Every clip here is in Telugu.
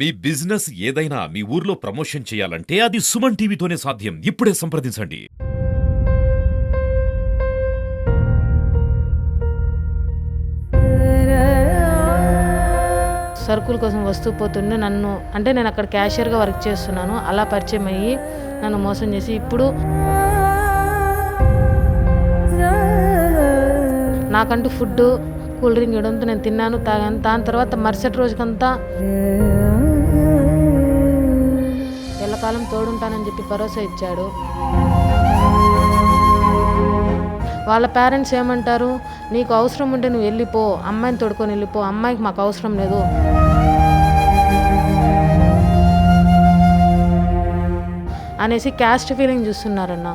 మీ బిజినెస్ ఏదైనా మీ ఊర్లో ప్రమోషన్ చేయాలంటే అది సుమన్ టీవీతోనే సాధ్యం. ఇప్పుడే సంప్రదించండి. సరుకుల కోసం వస్తూ పోతుండే నన్ను అంటే నేను అక్కడ క్యాషియర్గా వర్క్ చేస్తున్నాను. అలా పరిచయం అయ్యి నన్ను మోసం చేసి ఇప్పుడు నాకంటూ ఫుడ్ కూల్ డ్రింక్ ఇవ్వడంతో నేను తిన్నాను, తాగాను. దాని తర్వాత మరుసటి రోజుకంతా ఎల్లకాలం తోడుంటానని చెప్పి భరోసా ఇచ్చాడు. వాళ్ళ పేరెంట్స్ ఏమంటారు, నీకు అవసరం ఉంటే నువ్వు వెళ్ళిపో, అమ్మాయిని తోడుకొని వెళ్ళిపో, అమ్మాయికి మాకు అవసరం లేదు అనేసి క్యాస్ట్ ఫీలింగ్ చూస్తున్నారన్న.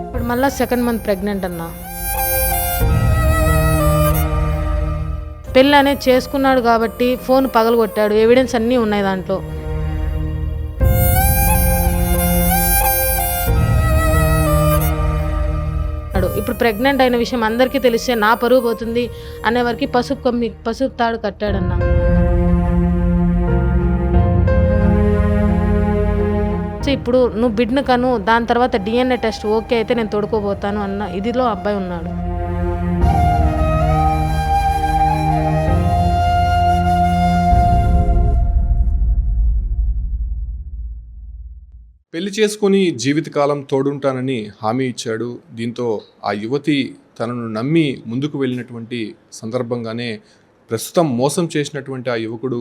ఇప్పుడు మళ్ళీ 2nd మంత్ ప్రెగ్నెంట్ అన్న. పెళ్ళి అనేది చేసుకున్నాడు కాబట్టి ఫోన్ పగలగొట్టాడు, ఎవిడెన్స్ అన్నీ ఉన్నాయి దాంట్లో. ఇప్పుడు ప్రెగ్నెంట్ అయిన విషయం అందరికీ తెలిస్తే నా పరువు పోతుంది అనే వరకు పసుపు తాడు కట్టాడన్న. ఇప్పుడు నువ్వు బిడ్ను కను, దాని తర్వాత DNA టెస్ట్ ఓకే అయితే నేను తోడుకోబోతాను అన్న ఇదిలో అబ్బాయి ఉన్నాడు. పెళ్లి చేసుకొని జీవితకాలం తోడుంటానని హామీ ఇచ్చాడు. దీంతో ఆ యువతి తనను నమ్మి ముందుకు వెళ్ళినటువంటి సందర్భంగానే ప్రస్తుతం మోసం చేసినటువంటి ఆ యువకుడు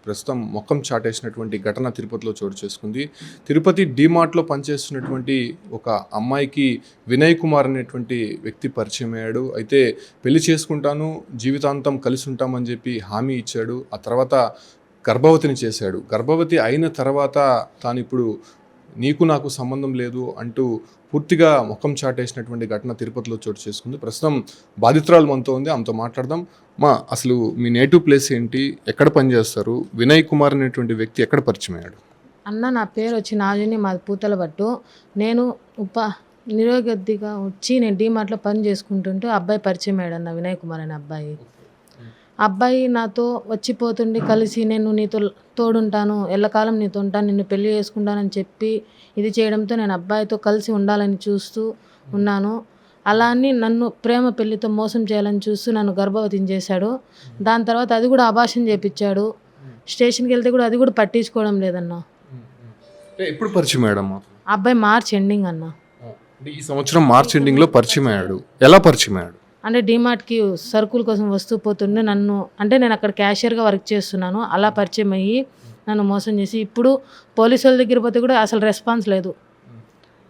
ప్రస్తుతం మొఖం చాటేసినటువంటి ఘటన తిరుపతిలో చోటు చేసుకుంది. తిరుపతి డీమార్ట్లో పనిచేస్తున్నటువంటి ఒక అమ్మాయికి వినయ్ కుమార్ అనేటువంటి వ్యక్తి పరిచయం అయ్యాడు. అయితే పెళ్లి చేసుకుంటాను, జీవితాంతం కలిసి ఉంటామని చెప్పి హామీ ఇచ్చాడు. ఆ తర్వాత గర్భవతిని చేశాడు. గర్భవతి అయిన తర్వాత తాను ఇప్పుడు నీకు నాకు సంబంధం లేదు అంటూ పూర్తిగా ముఖం చాటేసినటువంటి ఘటన తిరుపతిలో చోటు చేసుకుంది. ప్రస్తుతం బాధితురాలు మనతో ఉంది, ఆమెతో మాట్లాడదాం. అసలు మీ నేటివ్ ప్లేస్ ఏంటి, ఎక్కడ పనిచేస్తారు, వినయ్ కుమార్ అనేటువంటి వ్యక్తి ఎక్కడ పరిచయం అయ్యాడు? అన్న, నా పేరు వచ్చి నాజుని, మాది పూతలపట్టు. నేను నిరోగద్దిగా వచ్చి నేను డీమార్ట్లో పని చేసుకుంటుంటే అబ్బాయి పరిచయం అయ్యాడు అన్న, వినయ్ కుమార్ అనే అబ్బాయి నాతో వచ్చిపోతుండి కలిసి నేను నీతో తోడుంటాను, ఎల్లకాలం నీతో ఉంటాను, నిన్ను పెళ్లి చేసుకుంటానని చెప్పి ఇది చేయడంతో నేను అబ్బాయితో కలిసి ఉండాలని చూస్తూ ఉన్నాను. అలా అని నన్ను ప్రేమ పెళ్లితో మోసం చేయాలని చూస్తూ నన్ను గర్భవతిని చేశాడు. దాని తర్వాత అది కూడా అబార్షన్ చేయించాడు. స్టేషన్కి వెళ్తే కూడా అది కూడా పట్టించుకోవడం లేదన్న. ఎప్పుడు పరిచయం అయ్యాడు అబ్బాయి మార్చ్ ఎండింగ్ అన్న. ఈ సంవత్సరం మార్చ్ ఎండింగ్లో పరిచయం అయ్యాడు. ఎలా పరిచయం అయ్యాడు అంటే డీమార్ట్కి సరుకుల కోసం వస్తూ పోతుండే నన్ను అంటే నేను అక్కడ క్యాషియర్గా వర్క్ చేస్తున్నాను. అలా పరిచయం అయ్యి నన్ను మోసం చేసి ఇప్పుడు పోలీసు వాళ్ళ దగ్గర పోతే కూడా అసలు రెస్పాన్స్ లేదు.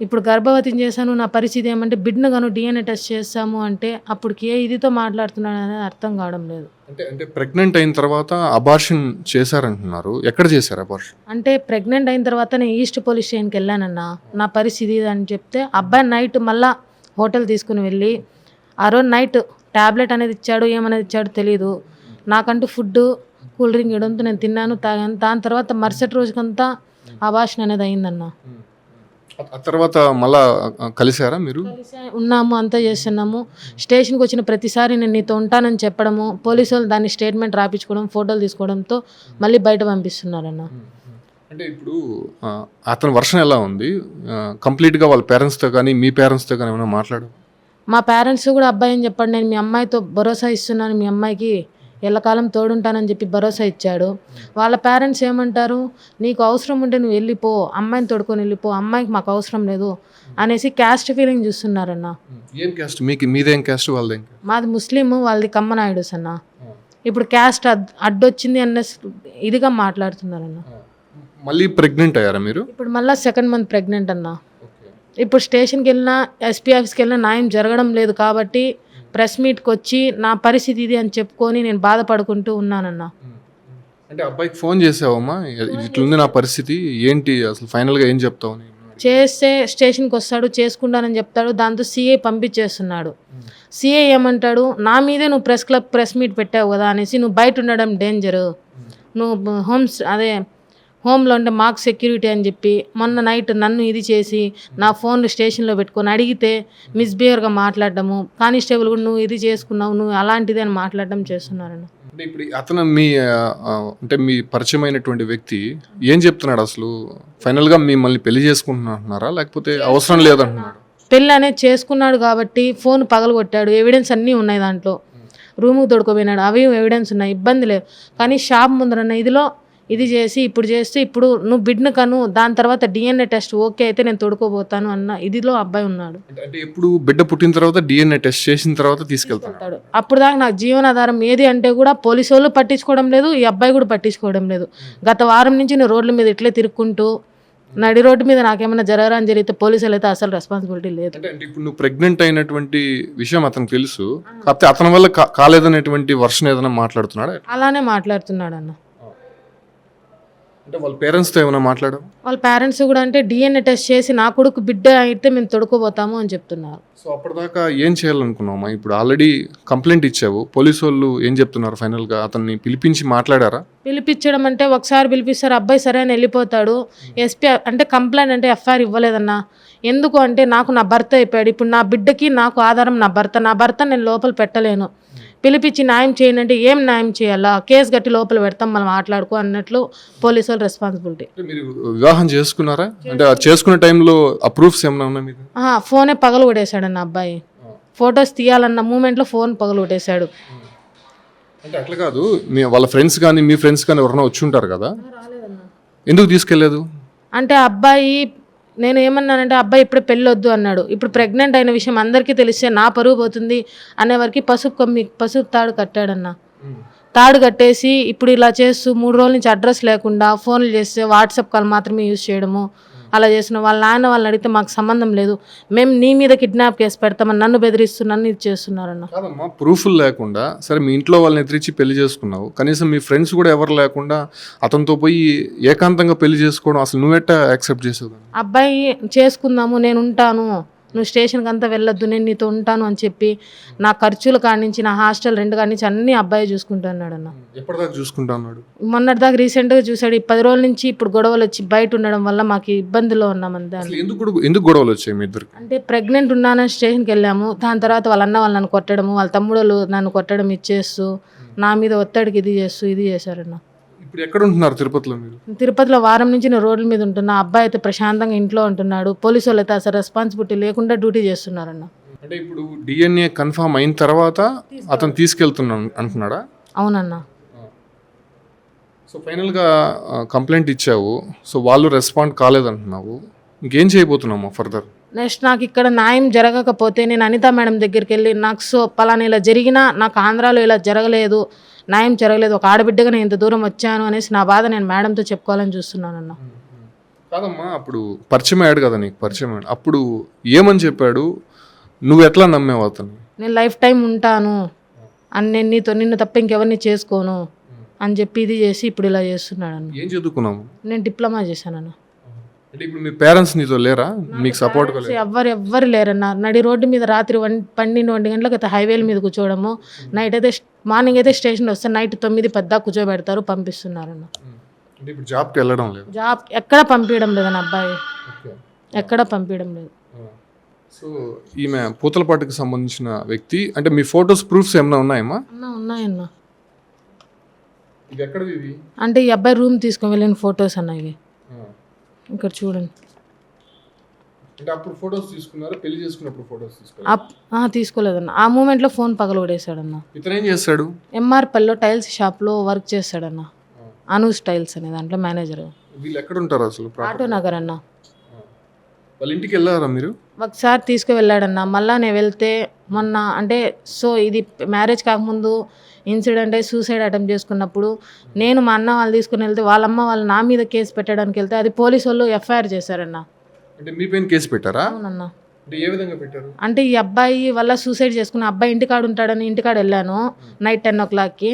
ఇప్పుడు గర్భవతిని చేశాను, నా పరిస్థితి ఏమంటే బిడ్ను గాను DNA టెస్ట్ చేస్తాము అంటే అప్పటికి ఇదితో మాట్లాడుతున్నాను అనేది అర్థం కావడం లేదు. అంటే ప్రెగ్నెంట్ అయిన తర్వాత అబార్షన్ చేశారంటున్నారు, ఎక్కడ చేశారు అబార్షన్? అంటే ప్రెగ్నెంట్ అయిన తర్వాత నేను ఈస్ట్ పోలీస్ స్టేషన్కి వెళ్ళానన్న, నా పరిస్థితి అని చెప్తే అబ్బాయి నైట్ మళ్ళా హోటల్ తీసుకుని వెళ్ళి ఆ రోజు నైట్ ట్యాబ్లెట్ అనేది ఇచ్చాడు, ఏమనేది ఇచ్చాడు తెలియదు. నాకంటూ ఫుడ్ కూల్ డ్రింక్ ఇవ్వడంతో నేను తిన్నాను, తాగాను. దాని తర్వాత మరుసటి రోజుకంతా అబార్షన్ అనేది అయిందన్న. ఆ తర్వాత మళ్ళా కలిసారా మీరు? ఉన్నాము, అంతా చేస్తున్నాము. స్టేషన్కి వచ్చిన ప్రతిసారి నేను నీతో ఉంటానని చెప్పడము, పోలీసు వాళ్ళు దాన్ని స్టేట్మెంట్ రాపించుకోవడం, ఫోటోలు తీసుకోవడంతో మళ్ళీ బయట పంపిస్తున్నారన్న. అంటే ఇప్పుడు అతని వర్షన్ ఎలా ఉంది? కంప్లీట్గా వాళ్ళ పేరెంట్స్తో కానీ మీ పేరెంట్స్తో కానీ ఏమైనా మాట్లాడు? మా పేరెంట్స్ కూడా అబ్బాయి అని చెప్పండి, నేను మీ అమ్మాయితో భరోసా ఇస్తున్నాను, మీ అమ్మాయికి ఎల్లకాలం తోడుంటానని చెప్పి భరోసా ఇచ్చాడు. వాళ్ళ పేరెంట్స్ ఏమంటారు, నీకు అవసరం ఉంటే నువ్వు వెళ్ళిపో, అమ్మాయిని తోడుకొని వెళ్ళిపో, అమ్మాయికి మాకు అవసరం లేదు అనేసి క్యాస్ట్ ఫీలింగ్ చూస్తున్నారన్న. ఏం క్యాస్ట్? మీదేం క్యాస్ట్? వాళ్ళదేం? మాది ముస్లిం, వాళ్ళది కమ్మనాయుడుస్ అన్న. ఇప్పుడు క్యాస్ట్ అడ్డొచ్చింది అన్న ఇదిగా మాట్లాడుతున్నారన్న. మళ్ళీ ప్రెగ్నెంట్ అయ్యారా మీరు? ఇప్పుడు మళ్ళీ 2nd మంత్ ప్రెగ్నెంట్ అన్న. ఇప్పుడు స్టేషన్కి వెళ్ళినా, SP ఆఫీస్కి వెళ్ళినా న్యాయం జరగడం లేదు కాబట్టి ప్రెస్ మీట్కి వచ్చి నా పరిస్థితి ఇది అని చెప్పుకొని నేను బాధపడుకుంటూ ఉన్నానన్న. అంటే అబ్బాయికి ఫోన్ చేసావమ్మా, ఇట్లుంది నా పరిస్థితి ఏంటి, అసలు ఫైనల్గా ఏం చెప్తావు? చేస్తే స్టేషన్కి వస్తాడు, చేసుకుంటానని చెప్తాడు. దాంతో CA పంపించేస్తున్నాడు. CA ఏమంటాడు, నా మీదే నువ్వు ప్రెస్ మీట్ పెట్టావు కదా అనేసి, నువ్వు బయట ఉండడం డేంజరు, నువ్వు హోమ్లో ఉంటే మాకు సెక్యూరిటీ అని చెప్పి మొన్న నైట్ నన్ను ఇది చేసి నా ఫోన్లు స్టేషన్లో పెట్టుకొని అడిగితే మిస్బిహేవ్గా మాట్లాడడము, కానిస్టేబుల్ కూడా నువ్వు ఇది చేసుకున్నావు, నువ్వు అలాంటిది అని మాట్లాడడం చేస్తున్నారన్న. అంటే ఇప్పుడు అతను మీ అంటే మీ పరిచయమైనటువంటి వ్యక్తి ఏం చెప్తున్నాడు అసలు? ఫైనల్గా మిమ్మల్ని పెళ్లి చేసుకుంటున్నారా లేకపోతే అవసరం లేదంటున్నాడు? పెళ్ళి అనేది చేసుకున్నాడు కాబట్టి ఫోన్ పగలగొట్టాడు, ఎవిడెన్స్ అన్నీ ఉన్నాయి దాంట్లో. రూముకి తొడుకోపోయినాడు, అవి ఎవిడెన్స్ ఉన్నాయి, ఇబ్బంది లేదు. కానీ షాప్ ముందరన్న ఇదిలో ఇది చేసి ఇప్పుడు చేస్తే ఇప్పుడు నువ్వు బిడ్ను కను, దాని తర్వాత DNA టెస్ట్ ఓకే అయితే నేను తొడుకోబోతాను అన్న ఇదిలో అబ్బాయి ఉన్నాడు. అంటే ఇప్పుడు బిడ్డ పుట్టిన తర్వాత DNA టెస్ట్ చేసిన తర్వాత తీసుకెళ్తాడు. అప్పుడు దాకా నాకు జీవనాధారం ఏది అంటే కూడా పోలీసు వాళ్ళు పట్టించుకోవడం లేదు, ఈ అబ్బాయి కూడా పట్టించుకోవడం లేదు. గత వారం నుంచి నేను రోడ్ల మీద ఇట్లే తిరుక్కుంటూ నడి రోడ్డు మీద నాకేమైనా జరగరాని జరిగితే పోలీసులు అయితే అసలు రెస్పాన్సిబిలిటీ లేదు. అంటే ఇప్పుడు నువ్వు ప్రెగ్నెంట్ అయినటువంటి విషయం అతనికి తెలుసు, కాకపోతే అతని వల్ల కాలేదనేటువంటి వర్షన్ ఏదైనా మాట్లాడుతున్నాడా? అలానే మాట్లాడుతున్నాడు అన్న. అంటే వాళ్ళ పేరెంట్స్తో ఏమైనా మాట్లాడారు? వాళ్ళ పేరెంట్స్ కూడా అంటే DNA టెస్ట్ చేసి నా కొడుకు బిడ్డ అయితే మేము తొడుకోబోతాము అని చెప్తున్నారు. సో అప్పటిదాకా ఏం చేయాలనుకున్నావమ్మా? ఇప్పుడు ఆల్రెడీ కంప్లైంట్ ఇచ్చావు, పోలీసు వాళ్ళు ఏం చెప్తున్నారు ఫైనల్గా? అతన్ని పిలిపించి మాట్లాడారా? పిలిపించడం అంటే ఒకసారి పిలిపిస్తారు, అబ్బాయి సరే అని వెళ్ళిపోతాడు. ఎస్పీ అంటే కంప్లైంట్ అంటే FIR ఇవ్వలేదన్నా. ఎందుకు అంటే నాకు నా భర్త అయిపోయాడు, ఇప్పుడు నా బిడ్డకి నాకు ఆధారం నా భర్త నేను లోపల పెట్టలేను. పిలిపించి న్యాయం చేయండి అంటే ఏం న్యాయం చేయాలా, కేసు కట్టి లోపల పెడతాం మనం మాట్లాడుకో అన్నట్లు పోలీసు వాళ్ళు రెస్పాన్సిబిలిటీ. మీరు వివాహం చేసుకున్నారా? అంటే చేసుకునే టైంలో ఆ ప్రూఫ్స్ ఏమైనా ఉన్నాయి మీకు? ఫోనే పగలు కొట్టేశాడు అన్న అబ్బాయి. ఫొటోస్ తీయాలన్న మూమెంట్లో ఫోన్ పగలు కొట్టేశాడు. అంటే అట్లా కాదు, వాళ్ళ ఫ్రెండ్స్ కానీ మీ ఫ్రెండ్స్ కానీ ఎవరైనా వచ్చి ఉంటారు కదా, ఎందుకు తీసుకెళ్ళలేదు? అంటే అబ్బాయి నేను ఏమన్నానంటే అబ్బాయి ఇప్పుడే పెళ్ళొద్దు అన్నాడు. ఇప్పుడు ప్రెగ్నెంట్ అయిన విషయం అందరికీ తెలిస్తే నా పరువు పోతుంది అనేవారికి పసుపు తాడు కట్టాడన్న. తాడు కట్టేసి ఇప్పుడు ఇలా చేస్తూ 3 రోజుల నుంచి అడ్రస్ లేకుండా ఫోన్లు చేస్తే వాట్సాప్ కాల్ మాత్రమే యూజ్ చేయడము అలా చేస్తున్నాం. వాళ్ళ నాన్న వాళ్ళని అడిగితే మాకు సంబంధం లేదు, మేము నీ మీద కిడ్నాప్ కేసు పెడతామని నన్ను బెదిరిస్తూ నన్ను ఇది చేస్తున్నారన్న. కాదమ్మా, ప్రూఫ్లు లేకుండా సరే మీ ఇంట్లో వాళ్ళని ఎదిరించి పెళ్లి చేసుకున్నావు, కనీసం మీ ఫ్రెండ్స్ కూడా ఎవరు లేకుండా అతనితో పోయి ఏకాంతంగా పెళ్లి చేసుకోవడం అసలు నువ్వెట్టా యాక్సెప్ట్ చేసేది? అబ్బాయి చేసుకుందాము, నేను ఉంటాను, నువ్వు స్టేషన్కి అంతా వెళ్ళొద్దు, నేను నీతో ఉంటాను అని చెప్పి నా ఖర్చుల కాడి నుంచి నా హాస్టల్ రెంట్ కాడి నుంచి అన్ని అబ్బాయి చూసుకుంటున్నాడు అన్న. ఎప్పటిదాకా చూసుకుంటా ఉన్నాడు? మొన్నటిదాకా రీసెంట్గా చూసాడు. 10 రోజుల నుంచి ఇప్పుడు గొడవలు వచ్చి బయట ఉండడం వల్ల మాకు ఇబ్బందిలో ఉన్నామంతే. ఎందుకు గొడవలు వచ్చాయి మీ ఇద్దరు? అంటే ప్రెగ్నెంట్ ఉన్నానని స్టేషన్కి వెళ్ళాము, దాని తర్వాత వాళ్ళ అన్న వాళ్ళు నన్ను కొట్టడము, వాళ్ళ తమ్ముడు నన్ను కొట్టడం ఇచ్చేస్తూ నా మీద ఒత్తిడికి ఇది చేశారన్న. ఇప్పుడు ఎక్కడ ఉంటున్నారు తిరుపతిలో మీరు? తిరుపతిలో వారం నుంచి నేను రోడ్ల మీద ఉంటున్నా. అబ్బాయి అయితే ప్రశాంతంగా ఇంట్లో ఉంటున్నాడు. పోలీసు వాళ్ళు అయితే అసలు రెస్పాన్సిబిలిటీ లేకుండా డ్యూటీ చేస్తున్నారన్న. అంటే ఇప్పుడు DNA కన్ఫర్మ్ అయిన తర్వాత అతను తీసుకెళ్తున్నాను అంటున్నాడా? అవునన్నా. సో ఫైనల్గా కంప్లైంట్ ఇచ్చావు, సో వాళ్ళు రెస్పాండ్ కాలేదంటున్నావు, ఇంకేం చేయబోతున్నాము ఫర్దర్? నెక్స్ట్ నాకు ఇక్కడ న్యాయం జరగకపోతే నేను అనిత మేడం దగ్గరికి వెళ్ళి నాకు పలానా ఇలా జరిగినా నాకు ఆంధ్రాలో ఇలా జరగలేదు, న్యాయం జరగలేదు, ఒక ఆడబిడ్డగా నేను ఇంత దూరం వచ్చాను అనేసి నా బాధ నేను మేడంతో చెప్పుకోవాలని చూస్తున్నానన్న. కాదమ్మా, అప్పుడు పరిచయం అయ్యాడు కదా నీకు, పరిచయం అయ్యాడు, అప్పుడు ఏమని చెప్పాడు? నువ్వు ఎట్లా నమ్మేవు అతను? నేను లైఫ్ టైం ఉంటాను అని, నేను నిన్ను తప్ప ఇంకెవరిని చేసుకోను అని చెప్పి ఇది చేసి ఇప్పుడు ఇలా చేస్తున్నాడు అన్న. ఏం చదువుకున్నాము? నేను డిప్లొమా చేశానన్న. అంటే ఇప్పుడు మీ పేరెంట్స్ నీతో లేరా, మీకు సపోర్ట్? ఎవ్వరు లేరన్న. నడి రోడ్డు మీద రాత్రి 12 గంటలకు అయితే హైవేల మీద కూర్చోవడము, నైట్ అయితే మార్నింగ్ అయితే స్టేషన్ వస్తే నైట్ 9-10 దాకా కూర్చోబెడతారు, పంపిస్తున్నారన్న. ఇప్పుడు జాబ్కి వెళ్ళడం లేదు? జాబ్ ఎక్కడ పంపించడం లేదన్న అబ్బాయి, ఎక్కడ పంపించడం లేదు. సో ఈమె పూతలపాటుకు సంబంధించిన వ్యక్తి. అంటే మీ ఫొటోస్ ప్రూఫ్స్ ఏమైనా ఉన్నాయమ్మా? ఉన్నాయన్న. ఇది ఎక్కడవి ఇవి? అంటే ఈ అబ్బాయి రూమ్ తీసుకొని వెళ్ళిన ఫొటోస్ అన్న ఇవి, ఇక్కడ చూడండి. అంటే అప్పుడు ఫొటోస్ తీసుకున్నారు, పెళ్లి చేసుకున్నప్పుడు ఫొటోస్ తీసుకున్నారు? తీసుకోలేదన్న. ఆ మూమెంట్లో ఫోన్ పగలగొడేశాడన్న. ఇతను ఏం చేస్తాడు? MRపల్లిలో టైల్స్ షాప్లో వర్క్ చేస్తాడన్న. అనూస్ టైల్స్ అనే దాంట్లో మేనేజర్. వీళ్ళు ఎక్కడ ఉంటారు అసలు? ఆటో నగర్ అన్న. వాళ్ళ ఇంటికి వెళ్ళారా మీరు? ఒకసారి తీసుకువెళ్ళాడన్న. మళ్ళీ నేను వెళ్తే మొన్న అంటే ఇది మ్యారేజ్ కాకముందు ఇన్సిడెంట్ అయ్యి సూసైడ్ అటెంప్ట్ చేసుకున్నప్పుడు నేను మా అన్న వాళ్ళు తీసుకుని వెళ్తే వాళ్ళమ్మ వాళ్ళు నా మీద కేసు పెట్టడానికి వెళ్తే అది పోలీసు వాళ్ళు FIR చేశారన్న. అంటే మీ పైన కేసు పెట్టారా? అవునన్న. అంటే ఏ విధంగా పెట్టారు? అంటే ఈ అబ్బాయి వల్ల సూసైడ్ చేసుకున్న అబ్బాయి ఇంటికాడ ఉంటాడని ఇంటికాడ వెళ్ళాను నైట్ 10 o'clockకి.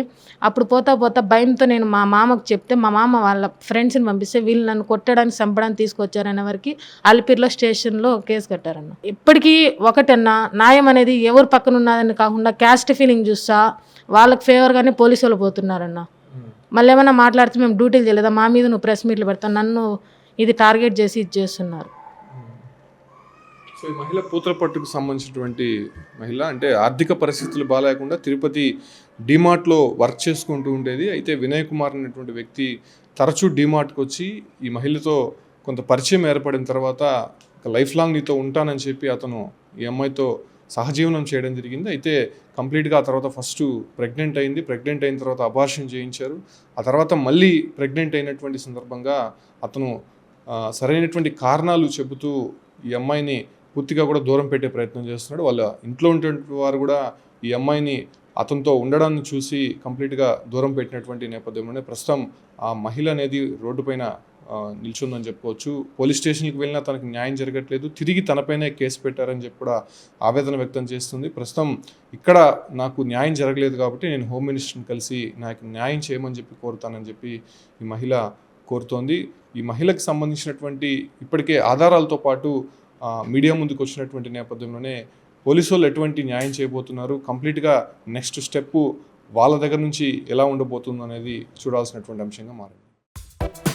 అప్పుడు పోతా భయంతో నేను మా మామకు చెప్తే మా మామ వాళ్ళ ఫ్రెండ్స్ని పంపిస్తే వీళ్ళు నన్ను కొట్టడానికి చంపడానికి తీసుకొచ్చారనే వరకు అలిపిరిలో స్టేషన్లో కేసు కట్టారన్న. ఇప్పటికీ ఒకటన్నా న్యాయం అనేది ఎవరు పక్కన ఉన్నదని కాకుండా క్యాస్ట్ ఫీలింగ్ చూస్తా వాళ్ళకి ఫేవర్గానే పోలీసు వాళ్ళు పోతున్నారన్న. మళ్ళీ ఏమైనా మాట్లాడితే మేము డ్యూటీలు చేయలేదా, మా మీద నువ్వు ప్రెస్ మీట్లు పెడతావు, నన్ను ఇది టార్గెట్ చేసి ఇది చేస్తున్నారు. సో ఈ మహిళ పూతలపట్టుకు సంబంధించినటువంటి మహిళ, అంటే ఆర్థిక పరిస్థితులు బాగాలేకుండా తిరుపతి డీమార్ట్లో వర్క్ చేసుకుంటూ ఉండేది. అయితే వినయ్ కుమార్ అనేటువంటి వ్యక్తి తరచూ డీమార్ట్కి వచ్చి ఈ మహిళతో కొంత పరిచయం ఏర్పడిన తర్వాత లైఫ్ లాంగ్ నీతో ఉంటానని చెప్పి అతను ఈ అమ్మాయితో సహజీవనం చేయడం జరిగింది. అయితే కంప్లీట్గా ఆ తర్వాత ఫస్ట్ ప్రెగ్నెంట్ అయింది. ప్రెగ్నెంట్ అయిన తర్వాత అబార్షన్ చేయించారు. ఆ తర్వాత మళ్ళీ ప్రెగ్నెంట్ అయినటువంటి సందర్భంగా అతను సరైనటువంటి కారణాలు చెబుతూ ఈ అమ్మాయిని పూర్తిగా కూడా దూరం పెట్టే ప్రయత్నం చేస్తున్నాడు. వాళ్ళ ఇంట్లో ఉన్నటువంటి వారు కూడా ఈ అమ్మాయిని అతనితో ఉండడాన్ని చూసి కంప్లీట్గా దూరం పెట్టినటువంటి నేపథ్యంలోనే ప్రస్తుతం ఆ మహిళ అనేది రోడ్డు పైన నిల్చుందని చెప్పుకోవచ్చు. పోలీస్ స్టేషన్కి వెళ్ళినా తనకు న్యాయం జరగట్లేదు, తిరిగి తనపైనే కేసు పెట్టారని చెప్పి కూడా ఆవేదన వ్యక్తం చేస్తుంది. ప్రస్తుతం ఇక్కడ నాకు న్యాయం జరగలేదు కాబట్టి నేను హోమ్ మినిస్టర్ని కలిసి నాకు న్యాయం చేయమని చెప్పి కోరుతానని చెప్పి ఈ మహిళ కోరుతోంది. ఈ మహిళకు సంబంధించినటువంటి ఇప్పటికే ఆధారాలతో పాటు మీడియా ముందుకు వచ్చినటువంటి నేపథ్యంలోనే పోలీసు వాళ్ళు ఎటువంటి న్యాయం చేయబోతున్నారు, కంప్లీట్గా నెక్స్ట్ స్టెప్ వాళ్ళ దగ్గర నుంచి ఎలా ఉండబోతుందో అనేది చూడాల్సినటువంటి అంశంగా మారింది.